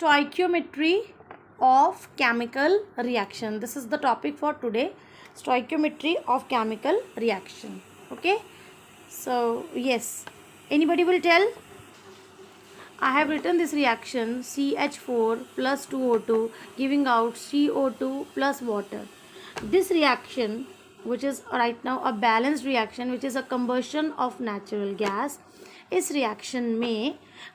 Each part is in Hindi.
stoichiometry of chemical reaction. This is the topic for today, stoichiometry of chemical reaction. Okay, so yes, anybody will tell? I have written this reaction CH4 plus 2O2 giving out CO2 plus water. This reaction, which is right now a balanced reaction, which is a combustion of natural gas, इस रिएक्शन में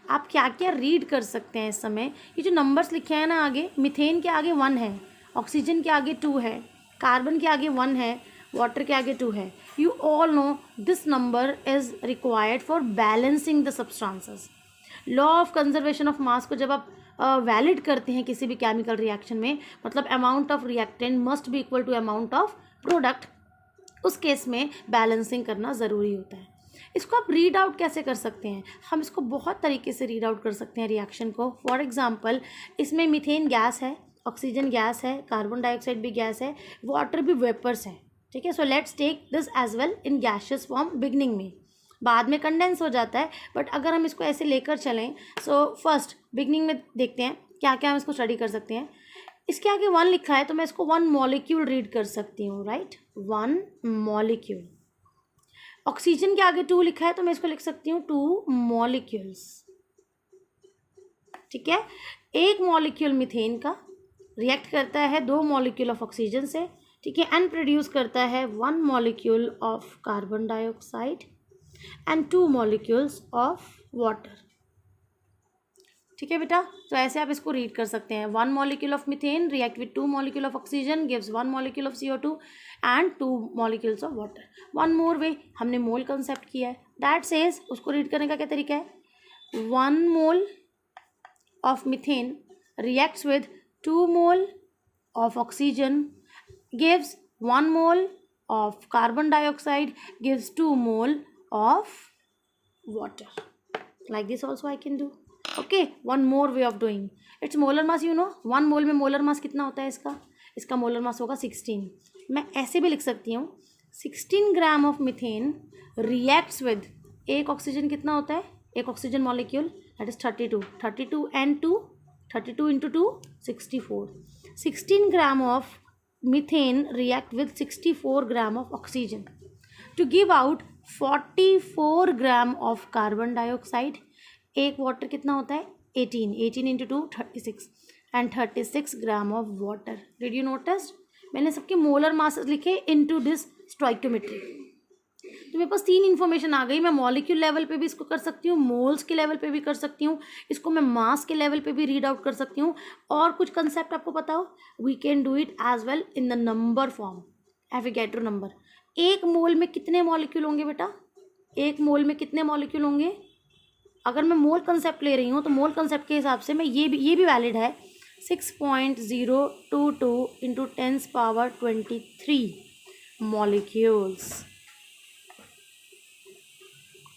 आप क्या क्या रीड कर सकते हैं इस समय? ये जो नंबर्स लिखे हैं ना आगे, मीथेन के आगे 1 है, ऑक्सीजन के आगे 2 है, कार्बन के आगे 1 है, वाटर के आगे 2 है. You all know this number is required for balancing the substances. Law of conservation of mass को जब आप वैलिड करते हैं किसी भी केमिकल रिएक्शन में, मतलब amount of reactant must be equal to amount of product, उस केस में बैलेंसिंग करना ज़रूरी होता है. इसको आप रीड आउट कैसे कर सकते हैं? हम इसको बहुत तरीके से रीड आउट कर सकते हैं रिएक्शन को. फॉर एग्जांपल, इसमें मीथेन गैस है, ऑक्सीजन गैस है, कार्बन डाइऑक्साइड भी गैस है, वाटर भी वेपर्स है. ठीक है, so let's take this as well in gaseous form. Beginning में, बाद में कंडेंस हो जाता है, बट अगर हम इसको ऐसे लेकर चलें, सो फर्स्ट बिगनिंग में देखते हैं क्या क्या हम इसको स्टडी कर सकते हैं. इसके आगे 1 लिखा है तो मैं इसको 1 मॉलिक्यूल रीड कर सकती हूँ, राइट, 1 मॉलिक्यूल. ऑक्सीजन के आगे 2 लिखा है तो मैं इसको लिख सकती हूँ 2 मॉलिक्यूल्स. ठीक है, एक मॉलिक्यूल मीथेन का रिएक्ट करता है 2 मॉलिक्यूल ऑफ ऑक्सीजन से. ठीक है, एंड प्रोड्यूस करता है 1 molecule of carbon dioxide and 2 molecules of water. ठीक है बेटा, तो ऐसे आप इसको रीड कर सकते हैं. 1 molecule of methane react with 2 molecule of oxygen gives 1 molecule of CO2 and 2 molecules of water. One more way, हमने मोल कंसेप्ट किया है. दैट सेज, उसको रीड करने का क्या तरीका है? 1 mole of methane reacts with 2 mole of oxygen gives 1 mole of carbon dioxide gives 2 mole of water. Like this also I can do. Okay, one more way of doing. It's molar mass, you know. 1 मोल में मोलर मास कितना होता है इसका? इसका मोलर मास होगा 16. मैं ऐसे भी लिख सकती हूँ 16 gram of methane reacts with, एक ऑक्सीजन कितना होता है? एक oxygen molecule, that is 32. 32 and 2, 32 into 2 64. 16 gram of methane react with 64 gram of oxygen to give out 44 gram of carbon dioxide. एक वाटर कितना होता है? 18 into 2 36 and 36 gram of water. Did you notice? मैंने सबके मोलर मासेस लिखे इनटू दिस स्टोइकियोमेट्री. तो मेरे पास 3 इन्फॉर्मेशन आ गई. मैं मॉलिक्यूल लेवल पे भी इसको कर सकती हूँ, मोल्स के लेवल पे भी कर सकती हूँ, इसको मैं मास के लेवल पे भी रीड आउट कर सकती हूँ. और कुछ कंसेप्ट आपको पता हो, we can do it as well in the number form, Avogadro number. एक मोल में कितने मॉलिक्यूल होंगे बेटा? एक मोल में कितने मॉलिक्यूल होंगे? अगर मैं मोल कंसेप्ट ले रही हूँ तो मोल कंसेप्ट के हिसाब से मैं ये भी वैलिड है. 6.022 इंटू 10 पावर 23 मॉलिक्यूल्स.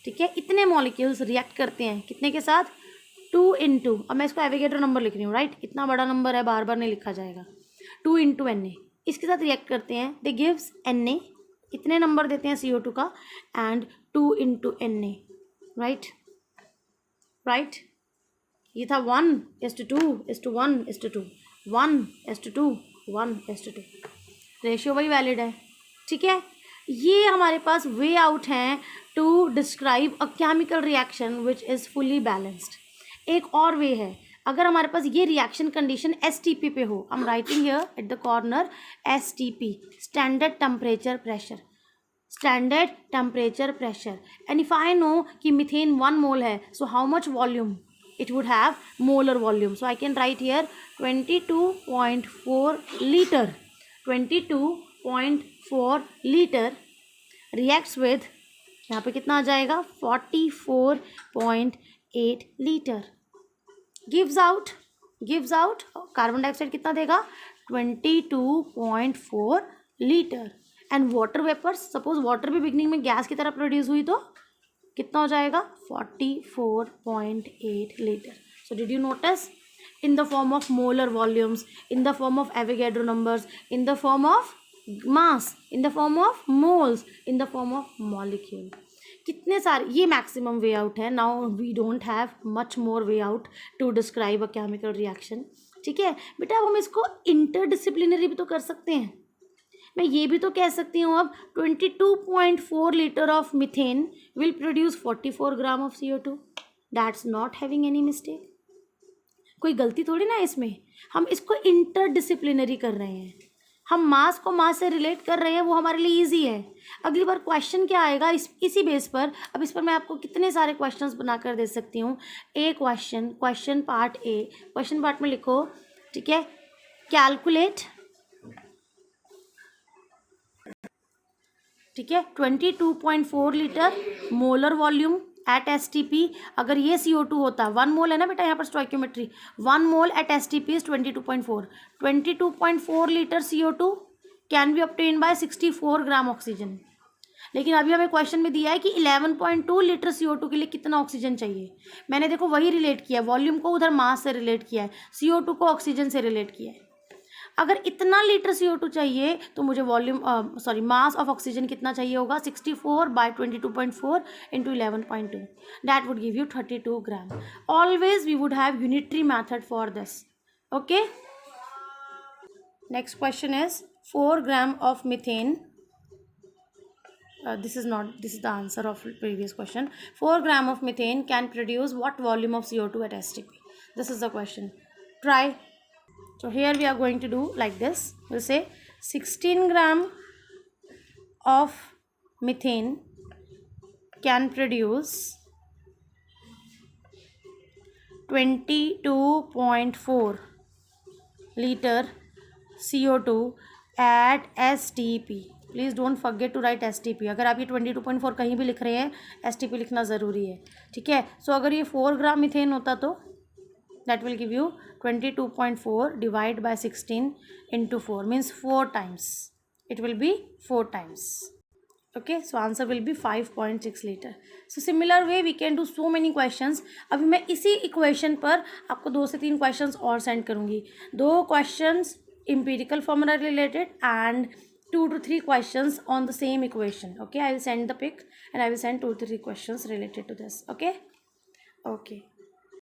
ठीक है, इतने मॉलिक्यूल्स रिएक्ट करते हैं कितने के साथ? 2 इंटू, अब मैं इसको एवोगैड्रो नंबर लिख रही हूँ, राइट, इतना बड़ा नंबर है, बार बार नहीं लिखा जाएगा. 2 इंटू Na, इसके साथ रिएक्ट करते हैं. दे गिव्स Na, कितने नंबर देते हैं CO2 का? And 2 into Na, right. ये था 1:2:1:2, 1:2, 1:2. रेशियो वही वैलिड है. ठीक है, ये हमारे पास वे आउट हैं to describe a chemical reaction which is fully balanced. एक और वे है, अगर हमारे पास ये रिएक्शन कंडीशन STP पे हो, I am writing here at the corner STP, standard temperature pressure. Standard temperature pressure. And if I know कि मीथेन 1 मोल है, so how much volume? It would have molar volume. So I can write here 22.4 litre. 22.4 litre reacts with, यहाँ पे कितना आ जाएगा? 44.8 litre. Gives out carbon dioxide कितना देगा? 22.4 litre. And water vapours, suppose water भी बिगनिंग में गैस की तरह प्रोड्यूस हुई तो कितना हो जाएगा? 44.8 litre. So did you notice? In the form of molar volumes, in the form of Avogadro numbers, in the form of mass, in the form of moles, in the form of molecule. कितने सारे, ये मैक्सिमम वे आउट है. Now we don't have much more way out to describe a chemical reaction. ठीक है बेटा, अब हम इसको इंटरडिसिप्लिनरी भी तो कर सकते हैं. मैं ये भी तो कह सकती हूँ अब 22.4 litre of methane will produce 44 gram of CO2. That's not having any mistake. कोई गलती थोड़ी ना इसमें. हम इसको इंटरडिसिप्लिनरी कर रहे हैं, हम मास को मास से रिलेट कर रहे हैं, वो हमारे लिए इजी है. अगली बार क्वेश्चन क्या आएगा इसी बेस पर. अब इस पर मैं आपको कितने सारे क्वेश्चंस बनाकर दे सकती हूँ. Question part A, question part में लिखो. ठीक है, कैलकुलेट. ठीक है, 22.4 litre molar volume at STP. अगर ये CO2 होता, 1 मोल है ना बेटा यहाँ पर stoichiometry, 1 mole at STP is 22.4. 22.4 litre CO2 can be obtained by 64 gram oxygen. लेकिन अभी हमें क्वेश्चन में दिया है कि 11.2 लीटर CO2 के लिए कितना ऑक्सीजन चाहिए. मैंने देखो वही रिलेट किया है, वॉल्यूम को उधर मास से रिलेट किया है, CO2 को ऑक्सीजन से रिलेट किया है. अगर इतना लीटर CO2 चाहिए तो मुझे मास ऑफ ऑक्सीजन कितना चाहिए होगा, 64 by 22.4 into 11.2. That would give you 32 gram. Always we would have unitary method for this. Okay, next question is 4 gram of methane. This is the answer of previous question. 4 gram of methane can produce what volume of CO2 at STP? This is the question. Try. So here we are going to do like this. We'll say 16 gram of methane can produce 22.4 liter CO2 at STP. Please don't forget to write STP. अगर आप ये 22.4 कहीं भी लिख रहे हैं, STP लिखना ज़रूरी है. ठीक है, सो अगर ये 4 ग्राम मीथेन होता तो that will give you 22.4 divide by 16 into 4 means 4 times. It will be 4 times. Okay, so answer will be 5.6 litre. So similar way we can do so many questions. अभी मैं इसी इक्वेशन पर आपको 2 से 3 क्वेश्चंस और सेंड करूँगी. 2 questions empirical formula related and 2 to 3 questions on the same equation. Okay, I will send the pic and I will send 2 to 3 questions related to this. Okay.